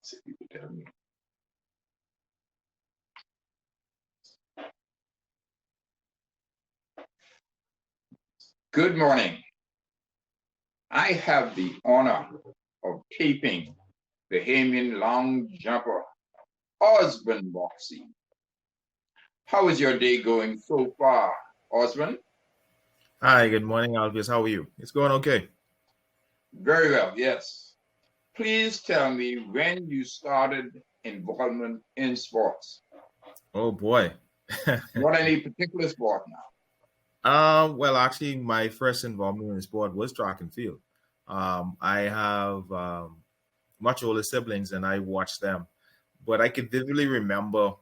See if you can tell me. Good morning. I have the honor of taping Bahamian long jumper Osbourne Moxley. How is your day going so far, Osbourne? Hi, good morning, Alpheus. How are you? It's going okay. Very well, yes. Please tell me when you started involvement in sports. Oh boy. Not any particular sport now. Well, actually, my first involvement in sport was track and field. I have much older siblings, and I watched them. But I could vividly remember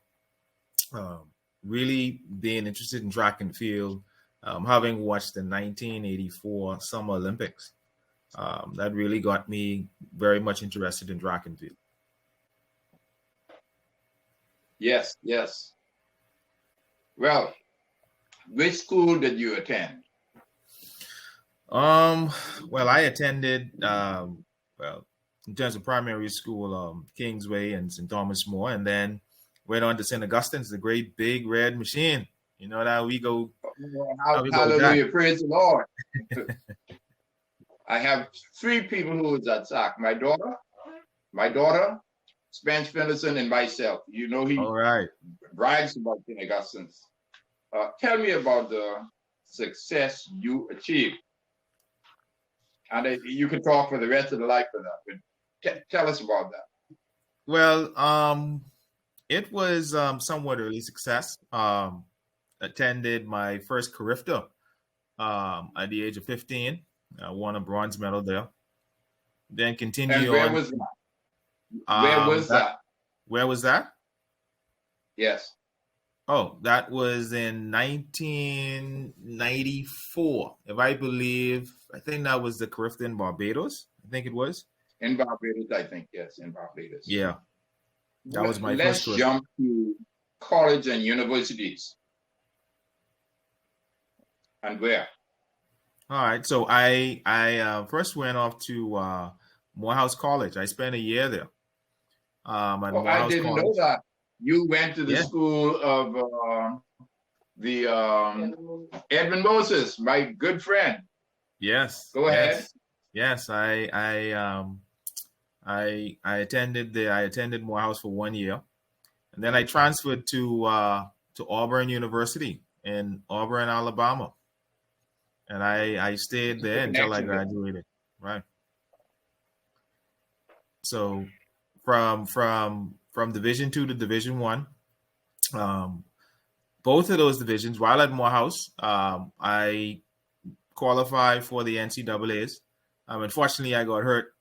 um, really being interested in track and field, having watched the 1984 Summer Olympics. That really got me very much interested in track and field. Yes, yes. Well, which school did you attend? Um, well, I attended well, in terms of primary school, Kingsway and St. Thomas More, and then went on to St. Augustine's, the great big red machine. You know that how we go back. Hallelujah, praise the Lord. I have three people who was at SAC. My daughter, Spence Fenderson, and myself. You know, he All right. brags about St. Augustine's. Tell me about the success you achieved. And you can talk for the rest of the life for that, but tell us about that. Well, it was somewhat early success. Attended my first Carifta at the age of 15. I won a bronze medal there. Then continue And where on. was that? Where was that? Where was that? Yes. Oh, that was in 1994. If I think that was the Carifta in Barbados. I think it was. In Barbados, I think, yes, in Barbados. Yeah. That was my Let's first Carifta. jump to college and universities. And where? All right. So I first went off to Morehouse College. I spent a year there. At Morehouse I didn't College. know that. You went to the school of the Edmund Moses, my good friend. Yes. Go ahead. Yes, I attended Morehouse for 1 year, and then I transferred to Auburn University in Auburn, Alabama, and I stayed there until I graduated. Right. So from Division II to Division I, both of those divisions, while at Morehouse, I qualified for the NCAAs. Unfortunately, I got hurt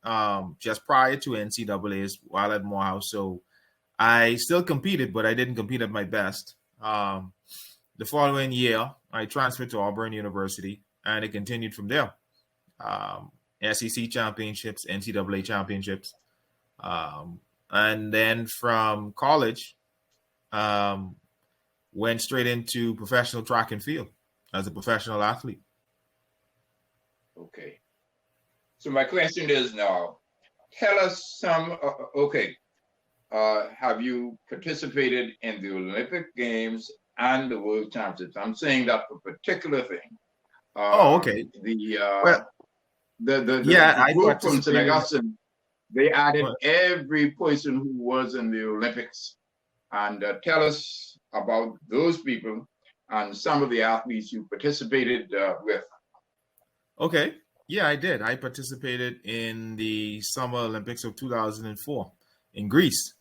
just prior to NCAAs while at Morehouse, so I still competed, but I didn't compete at my best. The following year, I transferred to Auburn University, and it continued from there. SEC championships, NCAA championships, and then from college, went straight into professional track and field as a professional athlete. Okay. So my question is now, tell us some, have you participated in the Olympic Games and the World Championships? I'm saying that for a particular thing. Okay. The group from St. Augustine, they added every person who was in the Olympics. And tell us about those people and some of the athletes you participated with. Okay. Yeah, I did. I participated in the Summer Olympics of 2004 in Greece,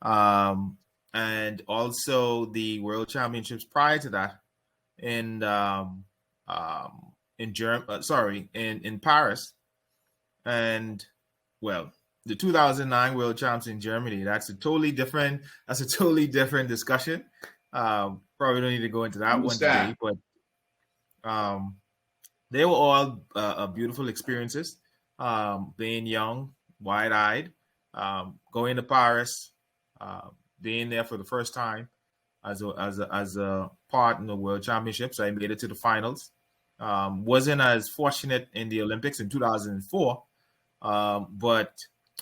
and also the World Championships prior to that in in Paris, and well, the 2009 World Champs in Germany. That's a totally different discussion. Probably don't need to go into that one today, but they were all beautiful experiences. Being young, wide-eyed, going to Paris, being there for the first time as a part in the World Championships. I made it to the finals. Wasn't as fortunate in the Olympics in 2004, but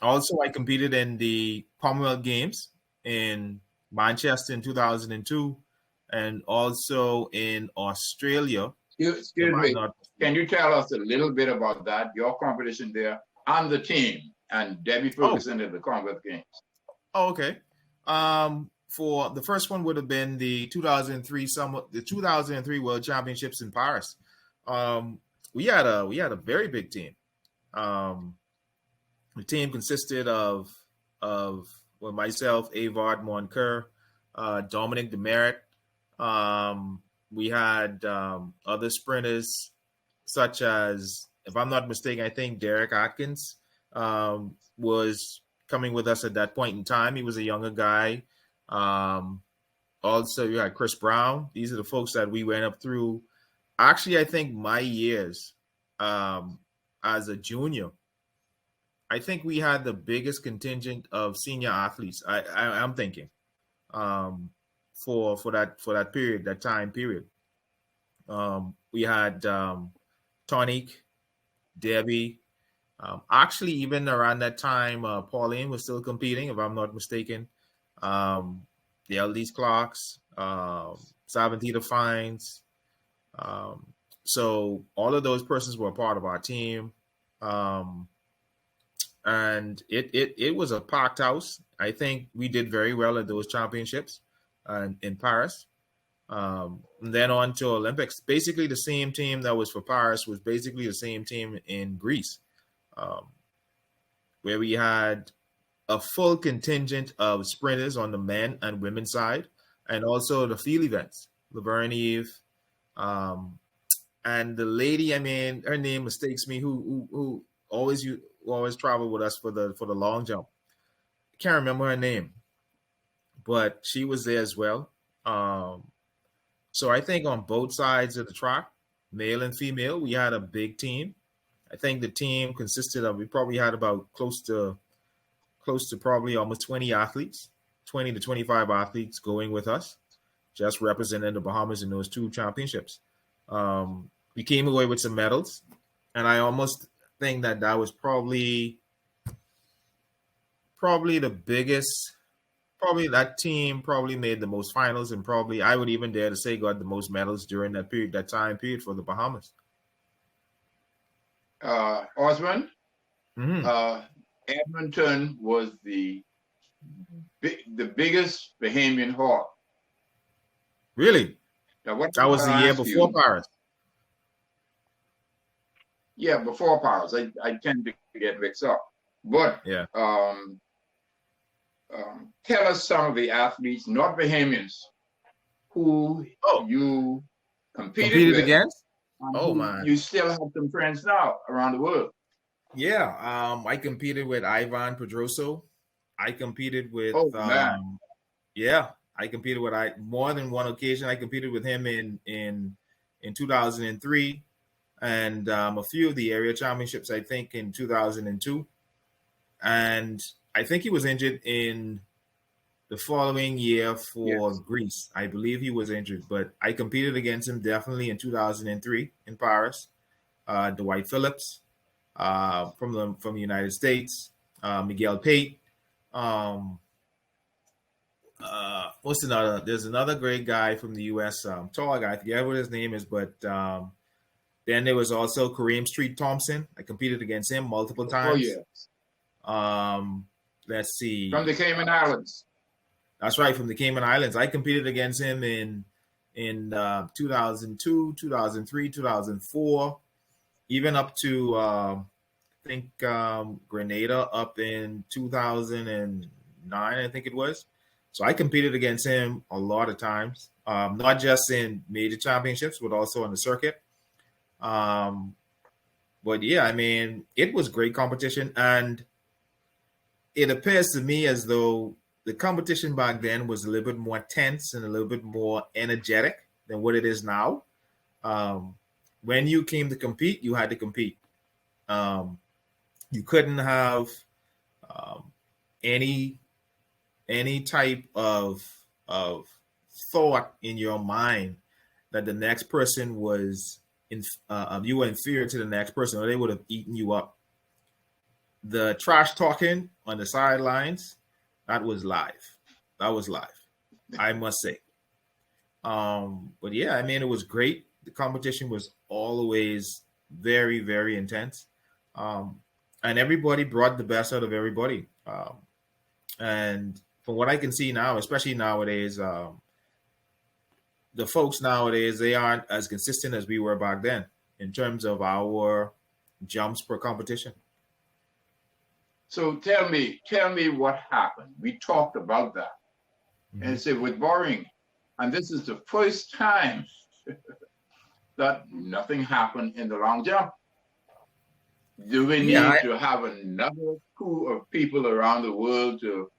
Also, I competed in the Commonwealth Games in Manchester in 2002, and also in Australia. Excuse me. Can you tell us a little bit about that, your competition there, and the team, and Debbie Ferguson at the Commonwealth Games? Oh, okay. For the first one would have been the 2003 World Championships in Paris. We had a very big team. The team consisted of myself, Avard Moncoeur, Dominic Demerit. We had other sprinters such as, if I'm not mistaken, I think Derek Atkins was coming with us at that point in time. He was a younger guy. Also, you had Chris Brown. These are the folks that we went up through. Actually, I think my years as a junior, I think we had the biggest contingent of senior athletes. I'm thinking for that period, that time period. We had Tonic, Debbie. Actually, even around that time, Pauline was still competing, if I'm not mistaken. The LD's Clarks, Savantita Fines. So all of those persons were a part of our team. And it was a packed house. I think we did very well at those championships in Paris. And then on to Olympics. Basically, the same team that was for Paris was basically the same team in Greece, where we had a full contingent of sprinters on the men and women's side, and also the field events. Laverne Eve, and the lady, I mean, her name mistakes me, who always traveled with us for the long jump. I can't remember her name, but she was there as well. So I think on both sides of the track, male and female, we had a big team. I think the team consisted of, we probably had about close to probably almost 20 athletes, 20 to 25 athletes going with us, just representing the Bahamas in those two championships. We came away with some medals, and I almost think that was probably the biggest. Probably that team probably made the most finals, and probably I would even dare to say got the most medals during that period, that time period for the Bahamas. Osbourne, Edmonton was the biggest Bahamian hawk. Really? Now, what that was the year before Paris. Yeah, before Paris. I tend to get mixed up. But yeah. Tell us some of the athletes, not Bahamians, who you competed with, against. Oh man! You still have some friends now around the world. Yeah, I competed with Ivan Pedroso. I competed with. Yeah, I competed with more than one occasion. I competed with him in 2003, and a few of the area championships. I think in 2002, and I think he was injured in the following year for Greece. I believe he was injured, but I competed against him definitely in 2003 in Paris. Dwight Phillips from the United States, Miguel Pate. What's another? There's another great guy from the U.S. Tall guy. I forget what his name is, but then there was also Kareem Street Thompson. I competed against him multiple times. Oh yeah. Let's see. From the Cayman Islands. That's right, from the Cayman Islands. I competed against him in 2002, 2003, 2004, even up to I think Grenada up in 2009, I think it was. So I competed against him a lot of times, not just in major championships, but also on the circuit. But yeah, I mean, it was great competition, and it appears to me as though the competition back then was a little bit more tense and a little bit more energetic than what it is now. When you came to compete, you had to compete. You couldn't have any type of thought in your mind that the next person was you were inferior to the next person, or they would have eaten you up. the trash talking on the sidelines, that was live. That was live, I must say. But yeah, I mean, it was great. The competition was always very, very intense. Um, and everybody brought the best out of everybody. And from what I can see now, especially nowadays, the folks nowadays, they aren't as consistent as we were back then in terms of our jumps per competition. So tell me what happened. We talked about that. Mm-hmm. And said with boring, and this is the first time that nothing happened in the long jump. Do we need to have another crew of people around the world to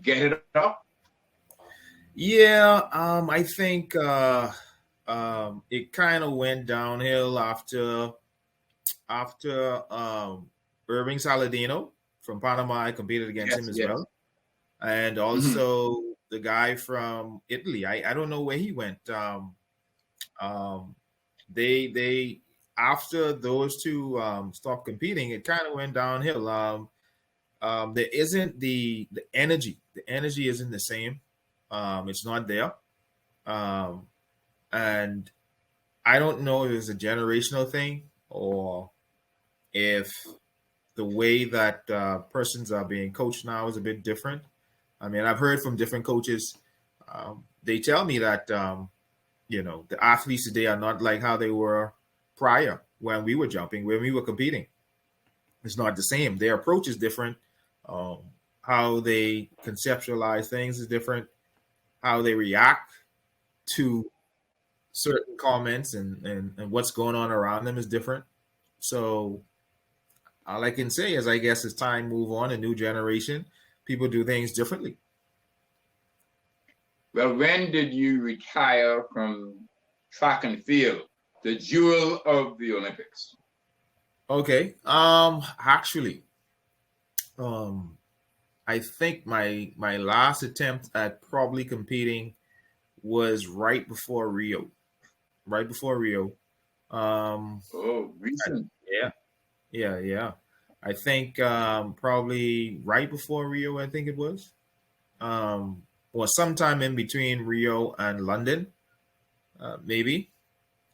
get it up? Yeah, I think it kind of went downhill after Irving Saladino from Panama. I competed against him as well, and also the guy from Italy. I don't know where he went. They after those two stopped competing, it kind of went downhill. There isn't the energy. The energy isn't the same. It's not there. And I don't know if it's a generational thing or if the way that persons are being coached now is a bit different. I mean, I've heard from different coaches. They tell me that, the athletes today are not like how they were prior when we were jumping, when we were competing. It's not the same. Their approach is different. How they conceptualize things is different. How they react to certain comments and what's going on around them is different. So all I can say is, I guess as time move on, a new generation, people do things differently. Well, when did you retire from track and field, the jewel of the Olympics? Okay. Actually, I think my last attempt at probably competing was right before Rio. Recent. Yeah. I think probably right before Rio, I think it was. Or sometime in between Rio and London, maybe.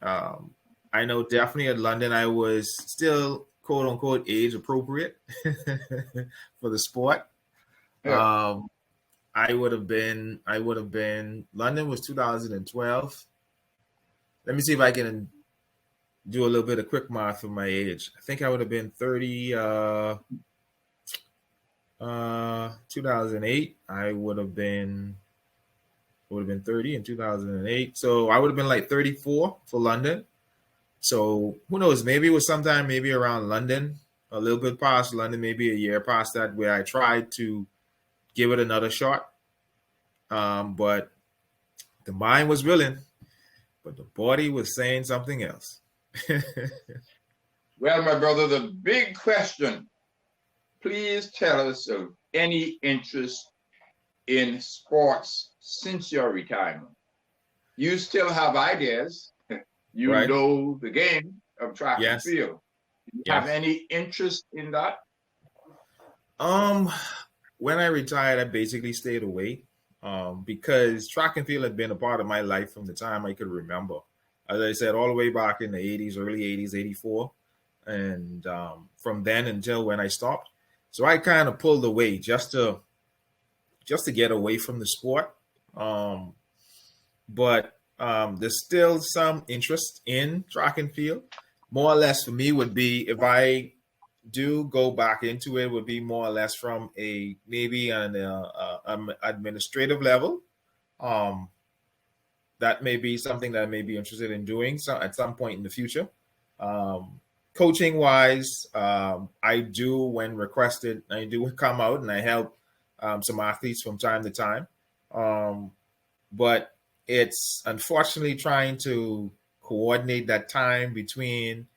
I know definitely at London I was still quote unquote age appropriate for the sport. Yeah. I would have been. London was 2012. Let me see if I can do a little bit of quick math for my age. I think I would have been 30. 2008. I would have been 30 in 2008. So I would have been like 34 for London. So who knows? Maybe it was sometime maybe around London, a little bit past London, maybe a year past that, where I tried to give it another shot. But the mind was willing, but the body was saying something else. Well, my brother, the big question, please tell us of any interest in sports since your retirement. You still have ideas. You know the game of track and field. Do you have any interest in that? When I retired, I basically stayed away because track and field had been a part of my life from the time I could remember. As I said, all the way back in the 80s, early 80s, 84. And from then until when I stopped. So I kind of pulled away just to get away from the sport. But there's still some interest in track and field. More or less for me would be, if I do go back into it, would be more or less from maybe an administrative level. That may be something that I may be interested in doing at some point in the future. Coaching wise, I do, when requested, I do come out and I help some athletes from time to time. But it's unfortunately trying to coordinate that time between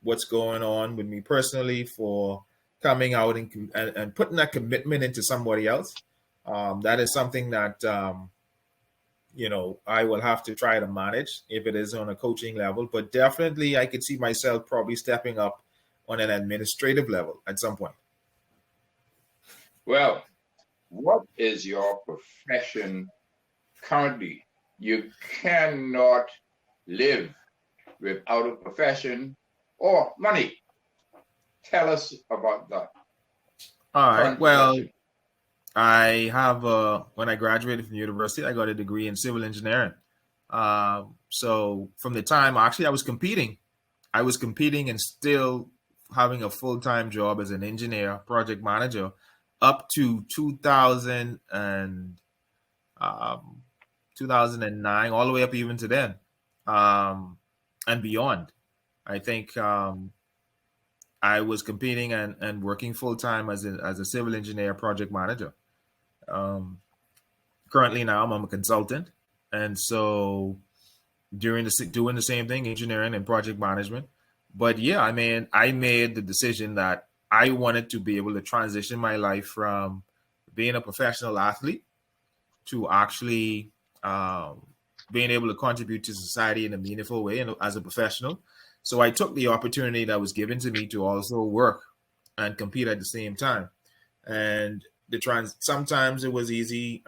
what's going on with me personally for coming out and putting that commitment into somebody else. That is something that, I will have to try to manage if it is on a coaching level. But definitely I could see myself probably stepping up on an administrative level at some point. Well, what is your profession currently? You cannot live without a profession or money. Tell us about that. All right. Well, I have, when I graduated from university, I got a degree in civil engineering. So from the time, actually, I was competing and still having a full-time job as an engineer, project manager, up to 2009, all the way up even to then, and beyond. I think I was competing and working full-time as a civil engineer, project manager. Currently now I'm a consultant, and so doing the same thing, engineering and project management. But yeah, I made the decision that I wanted to be able to transition my life from being a professional athlete to actually being able to contribute to society in a meaningful way and as a professional. So I took the opportunity that was given to me to also work and compete at the same time. And sometimes it was easy.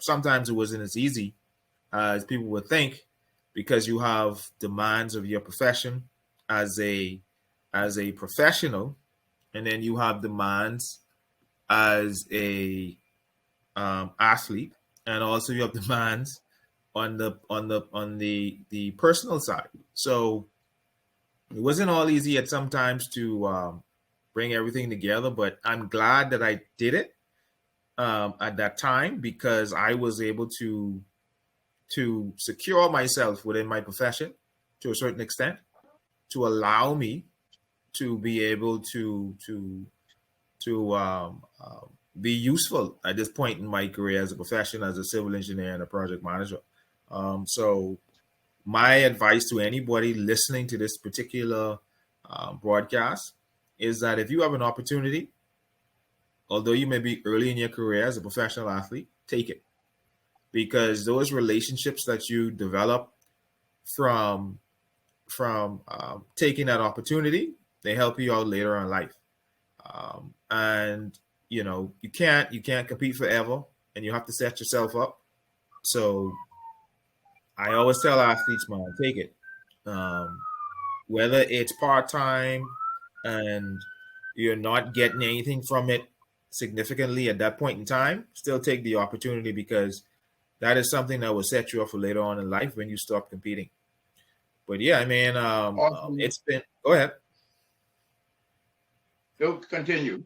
Sometimes it wasn't as easy as people would think, because you have demands of your profession as a professional, and then you have demands as a athlete, and also you have demands on the personal side. So it wasn't all easy at sometimes to bring everything together, but I'm glad that I did it at that time, because I was able to secure myself within my profession to a certain extent, to allow me to be able to be useful at this point in my career as a profession, as a civil engineer and a project manager. So my advice to anybody listening to this particular broadcast is that if you have an opportunity, although you may be early in your career as a professional athlete, take it, because those relationships that you develop from taking that opportunity, they help you out later in life. And you can't compete forever, and you have to set yourself up. So I always tell athletes, man, take it. Whether it's part-time and you're not getting anything from it significantly at that point in time, still take the opportunity, because that is something that will set you up for later on in life when you stop competing. But yeah, it's been, go ahead. Continue.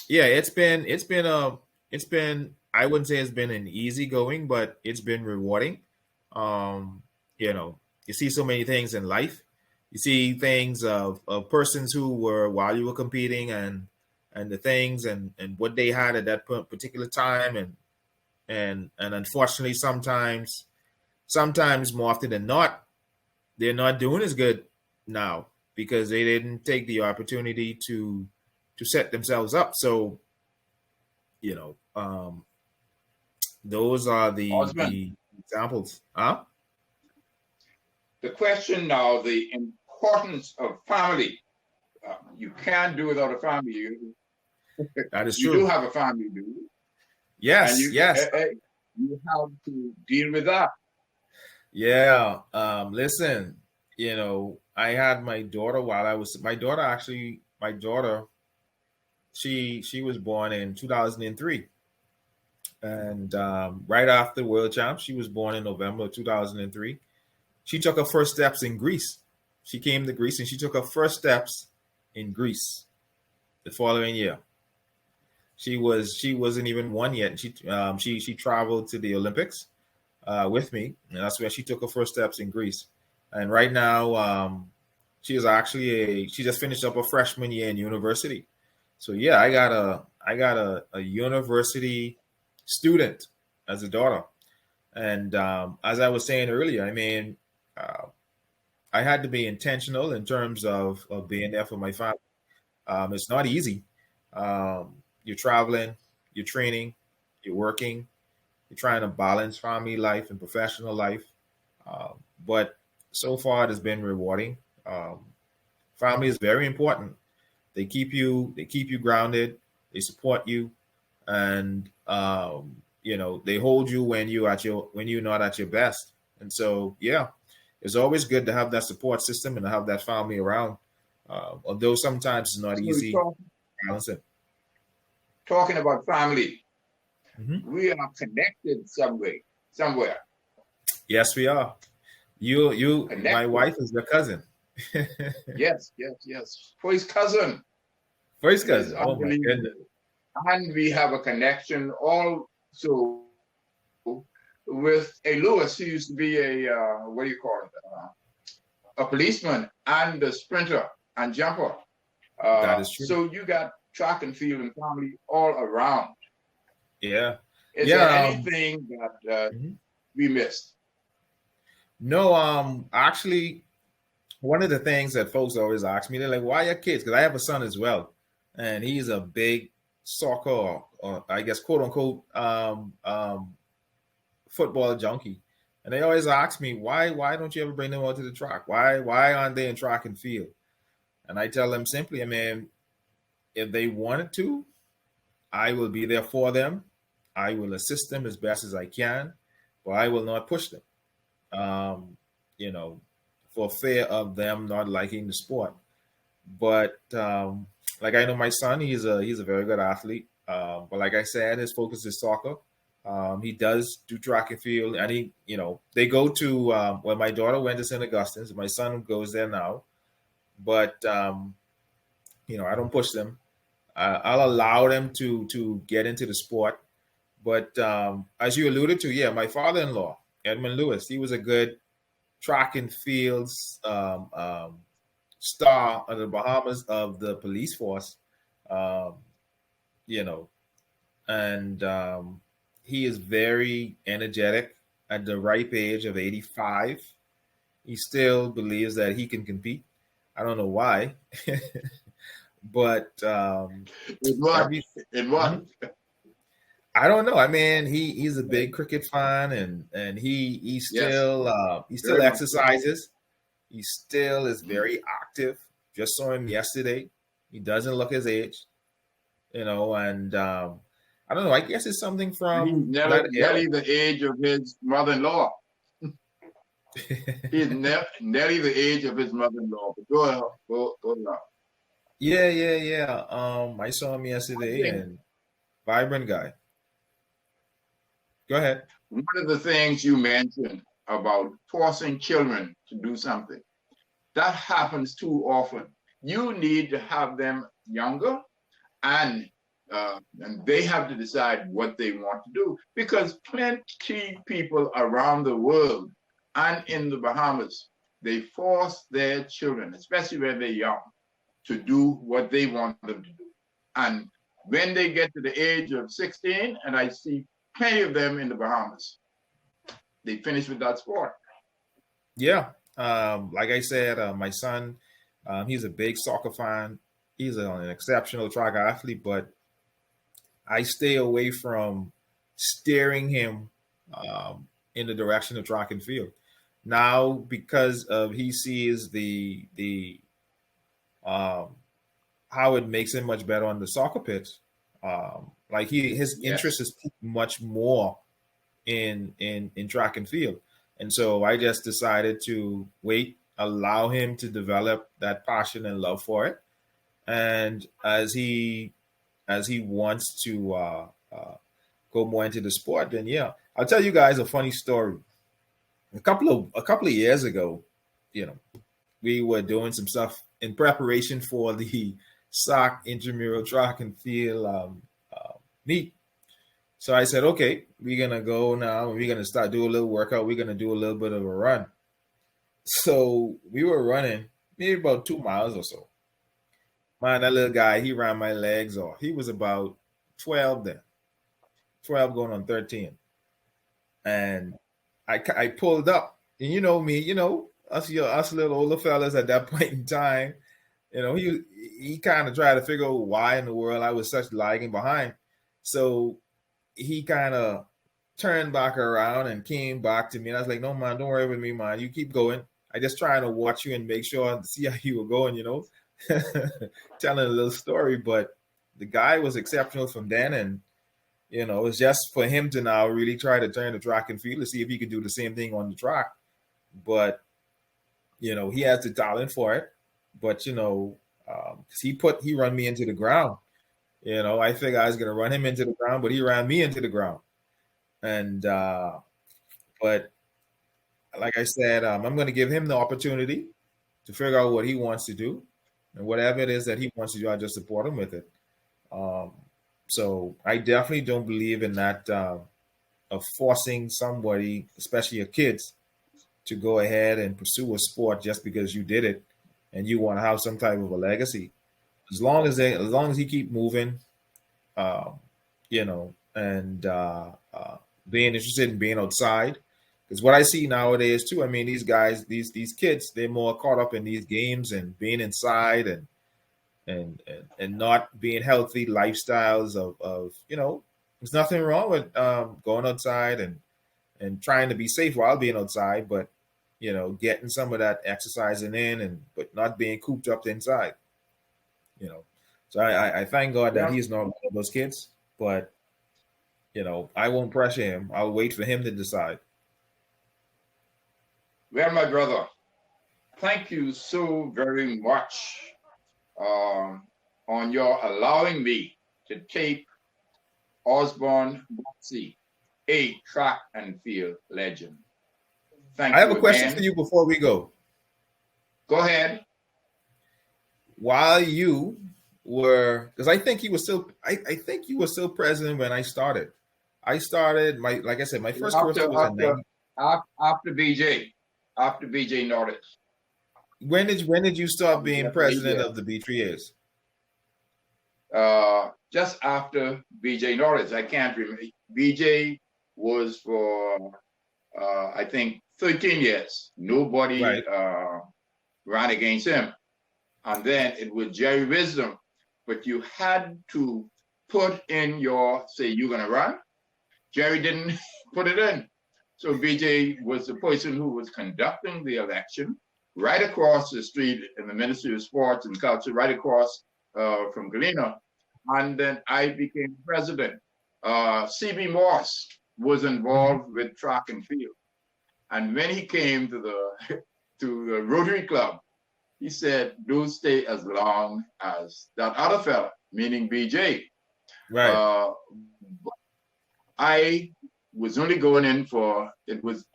Yeah, it's been, I wouldn't say it's been an easy going, but it's been rewarding. You see so many things in life. You see things of persons who were, while you were competing, and the things and what they had at that particular time, and unfortunately sometimes more often than not, they're not doing as good now because they didn't take the opportunity to set themselves up. So those are the examples. The question now, the importance of family. You can't do without a family. That is true. You do have a family, do you? Yes, yes. You have to deal with that. Yeah. Listen, I had my daughter she was born in 2003. And right after World Champs, she was born in November of 2003. She took her first steps in Greece. She came to Greece and she took her first steps in Greece the following year. She wasn't even one yet. She traveled to the Olympics with me, and that's where she took her first steps in Greece. And right now, she just finished up a freshman year in university. So yeah, I got a university student as a daughter. And as I was saying earlier, I had to be intentional in terms of being there for my family. It's not easy. You're traveling, you're training, you're working, you're trying to balance family life and professional life. But so far, it has been rewarding. Family is very important. They keep you grounded. They support you, and they hold you when you're not at your best. And so, yeah, it's always good to have that support system and to have that family around. Although sometimes it's not easy to balance it. Talking about family, Mm-hmm. we are connected somewhere. Yes, we are. My Connected. wife is your cousin. Yes. For his cousin. First It is cousin. Oh my unbelievable. goodness. And we have a connection also with a Lewis who used to be a policeman and a sprinter and jumper. That is true. So you got track and field and family all around. Yeah. Is there anything that we missed? No, actually, one of the things that folks always ask me, they're like, why your kids? Because I have a son as well. And he's a big soccer, or I guess, quote unquote, football junkie. And they always ask me, why don't you ever bring them out to the track? Why aren't they in track and field? And I tell them simply, I mean, if they wanted to, I will be there for them. I will assist them as best as I can, but I will not push them. For fear of them not liking the sport. But like I know my son, he's a very good athlete. But like I said, his focus is soccer. He does do track and field, and they go to when my daughter went to St. Augustine's. My son goes there now, but I don't push them. I'll allow them to get into the sport. But as you alluded to, yeah, my father-in-law, Edmund Lewis, he was a good track and fields star of the Bahamas of the police force, and he is very energetic at the ripe age of 85. He still believes that he can compete. I don't know why, but it was. I don't know. I mean, he's a big cricket fan, and he still exercises. He still is very active. Just saw him yesterday. He doesn't look his age, and I don't know. I guess it's something from he's nearly the age of his mother-in-law. He's nearly the age of his mother-in-law. But go now. Yeah. I saw him yesterday, and vibrant guy. Go ahead. One of the things you mentioned about forcing children to do something, that happens too often. You need to have them younger, and they have to decide what they want to do, because plenty people around the world and in the Bahamas, they force their children, especially when they're young, to do what they want them to do. And when they get to the age of 16, and I see plenty of them in the Bahamas, they finish with that sport. Yeah. Like I said, my son, he's a big soccer fan. He's an exceptional track athlete, but I stay away from steering him in the direction of track and field. Now, because he sees the how it makes him much better on the soccer pitch. Like his interest is much more in track and field, and so I just decided to wait, allow him to develop that passion and love for it, and as he wants to go more into the sport, then yeah, I'll tell you guys a funny story. A couple of years ago, we were doing some stuff in preparation for the SOC intramural track and field meet. So I said, okay, we're gonna go now, and we're gonna start do a little workout. We're gonna do a little bit of a run. So we were running maybe about 2 miles or so. Man, that little guy, he ran my legs off. He was about 12 then, 12 going on 13, and I pulled up, and you know me, us little older fellas at that point in time, he kind of tried to figure out why in the world I was such lagging behind. So he kind of turned back around and came back to me, and I was like, no, man, don't worry with me, man. You keep going. I just trying to watch you and make sure and see how you were going, telling a little story, but the guy was exceptional from then, and it's just for him to now really try to turn the track and field to see if he could do the same thing on the track. But he has the talent for it. But he run me into the ground. I figured I was gonna run him into the ground, but he ran me into the ground. And but like I said, I'm going to give him the opportunity to figure out what he wants to do, and whatever it is that he wants to do, I just support him with it. So I definitely don't believe in that of forcing somebody, especially your kids, to go ahead and pursue a sport just because you did it and you want to have some type of a legacy. As long as he keep moving, and being interested in being outside. Because what I see nowadays too, I mean, these guys, these kids, they're more caught up in these games and being inside and not being healthy lifestyles of there's nothing wrong with going outside and trying to be safe while being outside, but getting some of that exercising in but not being cooped up inside. So I thank God that he's not one of those kids, but I won't pressure him. I'll wait for him to decide. Well, my brother, thank you so very much on your allowing me to take Osbourne Moxley, a track and field legend. Thank you. I have a question for you before we go. Go ahead. While you were, because I think you were still president when I started. I started my first course was after BJ Norris. When did you start being president of the B3As? Just after BJ Norris. I can't remember. BJ was for I think 13 years. Nobody ran against him. And then it was Jerry Wisdom. But you had to put in say you're going to run. Jerry didn't put it in. So BJ was the person who was conducting the election right across the street in the Ministry of Sports and Culture, right across from Galena. And then I became president. C.B. Morse was involved with track and field. And when he came to the Rotary Club, he said, "Don't stay as long as that other fella," meaning BJ. Right. I was only going in it was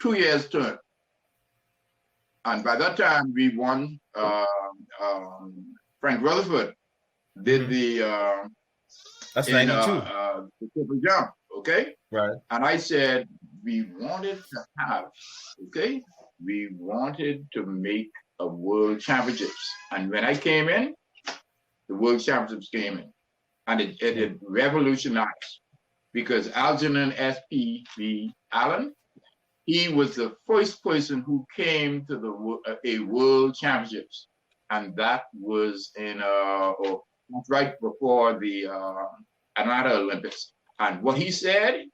2 years term. And by that time we won. Frank Rutherford did the that's 92. The triple jump, okay? Right. And I said we wanted to make a world championships. And when I came in, the world championships came in. And it revolutionized, because Algernon S.P.B. Allen, he was the first person who came to a world championships. And that was right before the Atlanta Olympics. And what he said,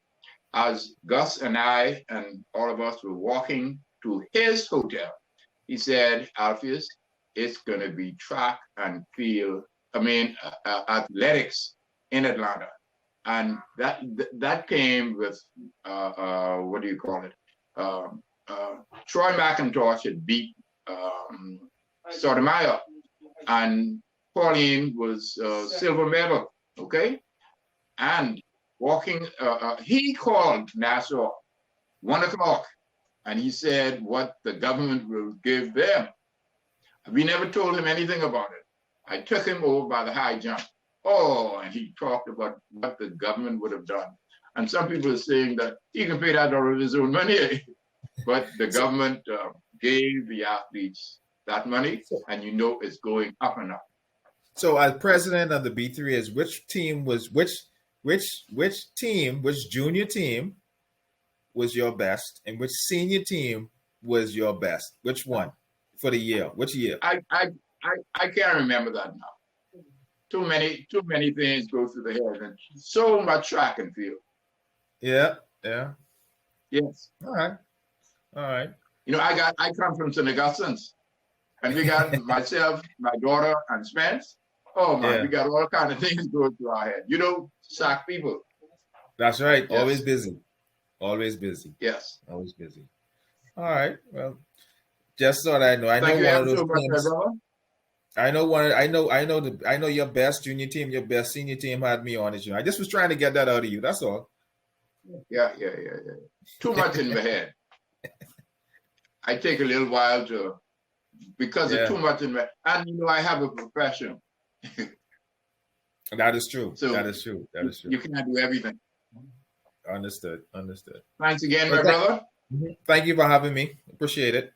as Gus and I and all of us were walking to his hotel, he said, "Alpheus, it's going to be track and field, athletics in Atlanta." And that came with, what do you call it? Troy McIntosh had beat Sotomayor, and Pauline was silver medal, okay? And walking, he called Nassau 1 o'clock, and he said what the government will give them. We never told him anything about it. I took him over by the high jump. Oh, and he talked about what the government would have done. And some people are saying that he can pay that out of his own money, but the government gave the athletes that money, and it's going up and up. So, as president of the B3As, which junior team was your best, and which senior team was your best? Which one for the year? Which year? I can't remember that now. Too many things go through the head, and so much track and field. Yeah. Yes. All right. I come from St. Augustine's, And we got myself, my daughter, and Spence. Oh man, we got all kind of things going through our head. You know, sack people. That's right. Yes. Always busy. Always busy. Yes. Always busy. All right. Well, just so that I know. I know one of those teams. I know your best junior team, your best senior team had me on it. I just was trying to get that out of you. That's all. Yeah. Too much in my head. I take a little while because it's too much in my, and you know, I have a profession. That is true. So that is true. You cannot do everything. Understood. Thanks again, my brother. Thank you for having me. Appreciate it.